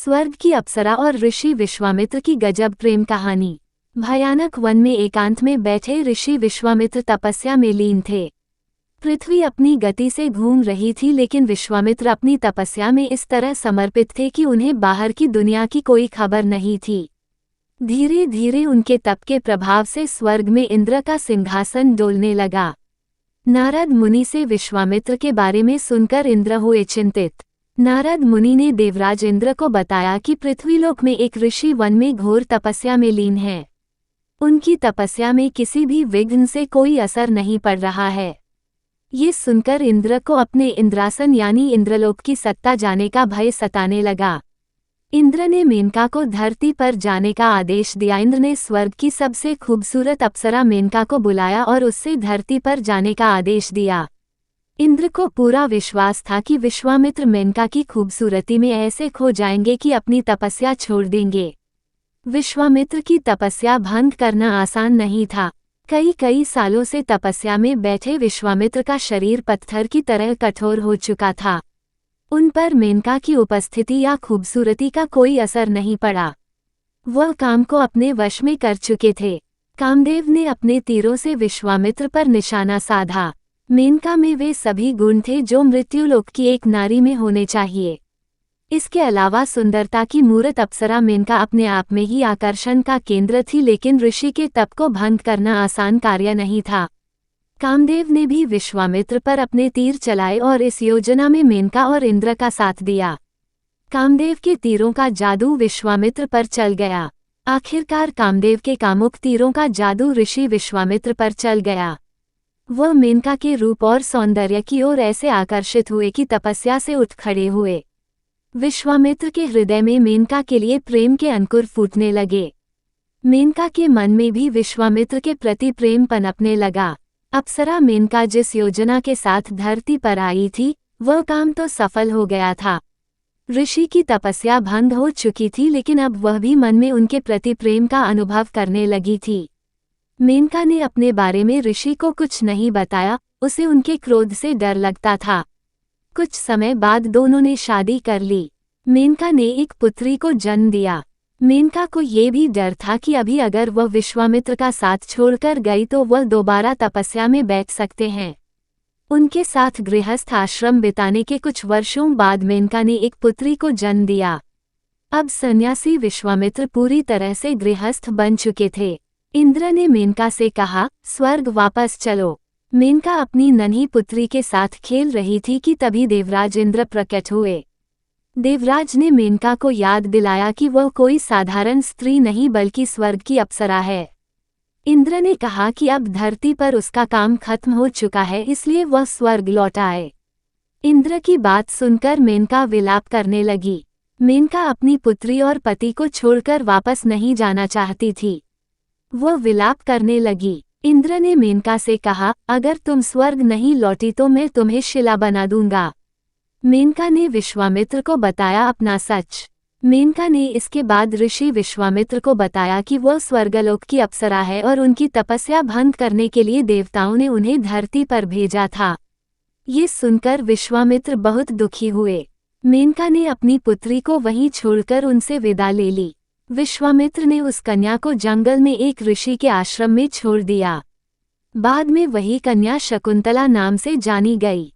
स्वर्ग की अप्सरा और ऋषि विश्वामित्र की गजब प्रेम कहानी। भयानक वन में एकांत में बैठे ऋषि विश्वामित्र तपस्या में लीन थे। पृथ्वी अपनी गति से घूम रही थी, लेकिन विश्वामित्र अपनी तपस्या में इस तरह समर्पित थे कि उन्हें बाहर की दुनिया की कोई खबर नहीं थी। धीरे धीरे उनके तप के प्रभाव से स्वर्ग में इंद्र का सिंहासन डोलने लगा। नारद मुनि से विश्वामित्र के बारे में सुनकर इंद्र हुए चिंतित। नारद मुनि ने देवराज इंद्र को बताया कि पृथ्वीलोक में एक ऋषि वन में घोर तपस्या में लीन है। उनकी तपस्या में किसी भी विघ्न से कोई असर नहीं पड़ रहा है। ये सुनकर इंद्र को अपने इंद्रासन यानी इंद्रलोक की सत्ता जाने का भय सताने लगा। इंद्र ने मेनका को धरती पर जाने का आदेश दिया। इंद्र ने स्वर्ग की सबसे खूबसूरत अप्सरा मेनका को बुलाया और उससे धरती पर जाने का आदेश दिया। इंद्र को पूरा विश्वास था कि विश्वामित्र मेनका की खूबसूरती में ऐसे खो जाएंगे कि अपनी तपस्या छोड़ देंगे। विश्वामित्र की तपस्या भंग करना आसान नहीं था। कई सालों से तपस्या में बैठे विश्वामित्र का शरीर पत्थर की तरह कठोर हो चुका था। उन पर मेनका की उपस्थिति या खूबसूरती का कोई असर नहीं पड़ा। वह काम को अपने वश में कर चुके थे। कामदेव ने अपने तीरों से विश्वामित्र पर निशाना साधा। मेनका में वे सभी गुण थे जो मृत्युलोक की एक नारी में होने चाहिए। इसके अलावा सुंदरता की मूरत अप्सरा मेनका अपने आप में ही आकर्षण का केंद्र थी, लेकिन ऋषि के तप को भंग करना आसान कार्य नहीं था। कामदेव ने भी विश्वामित्र पर अपने तीर चलाए और इस योजना में मेनका और इंद्र का साथ दिया। कामदेव के तीरों का जादू विश्वामित्र पर चल गया। आखिरकार कामदेव के कामुक तीरों का जादू ऋषि विश्वामित्र पर चल गया। वह मेनका के रूप और सौंदर्य की ओर ऐसे आकर्षित हुए कि तपस्या से उठ खड़े हुए। विश्वामित्र के हृदय में मेनका के लिए प्रेम के अंकुर फूटने लगे। मेनका के मन में भी विश्वामित्र के प्रति प्रेम पनपने लगा। अप्सरा मेनका जिस योजना के साथ धरती पर आई थी, वह काम तो सफल हो गया था। ऋषि की तपस्या भंग हो चुकी थी, लेकिन अब वह भी मन में उनके प्रति प्रेम का अनुभव करने लगी थी। मेनका ने अपने बारे में ऋषि को कुछ नहीं बताया। उसे उनके क्रोध से डर लगता था। कुछ समय बाद दोनों ने शादी कर ली। मेनका ने एक पुत्री को जन्म दिया। मेनका को ये भी डर था कि अभी अगर वह विश्वामित्र का साथ छोड़कर गई तो वह दोबारा तपस्या में बैठ सकते हैं। उनके साथ गृहस्थ आश्रम बिताने के कुछ वर्षों बाद मेनका ने एक पुत्री को जन्म दिया। अब सन्यासी विश्वामित्र पूरी तरह से गृहस्थ बन चुके थे। इंद्र ने मेनका से कहा, स्वर्ग वापस चलो। मेनका अपनी नन्ही पुत्री के साथ खेल रही थी कि तभी देवराज इंद्र प्रकट हुए। देवराज ने मेनका को याद दिलाया कि वह कोई साधारण स्त्री नहीं बल्कि स्वर्ग की अप्सरा है। इंद्र ने कहा कि अब धरती पर उसका काम खत्म हो चुका है, इसलिए वह स्वर्ग लौट आए। इंद्र की बात सुनकर मेनका विलाप करने लगी। मेनका अपनी पुत्री और पति को छोड़कर वापस नहीं जाना चाहती थी। वह विलाप करने लगी। इंद्र ने मेनका से कहा, अगर तुम स्वर्ग नहीं लौटी तो मैं तुम्हें शिला बना दूंगा। मेनका ने विश्वामित्र को बताया अपना सच। मेनका ने इसके बाद ऋषि विश्वामित्र को बताया कि वह स्वर्गलोक की अप्सरा है और उनकी तपस्या भंग करने के लिए देवताओं ने उन्हें धरती पर भेजा था। ये सुनकर विश्वामित्र बहुत दुखी हुए। मेनका ने अपनी पुत्री को वहीं छोड़कर उनसे विदा ले ली। विश्वामित्र ने उस कन्या को जंगल में एक ऋषि के आश्रम में छोड़ दिया। बाद में वही कन्या शकुंतला नाम से जानी गई।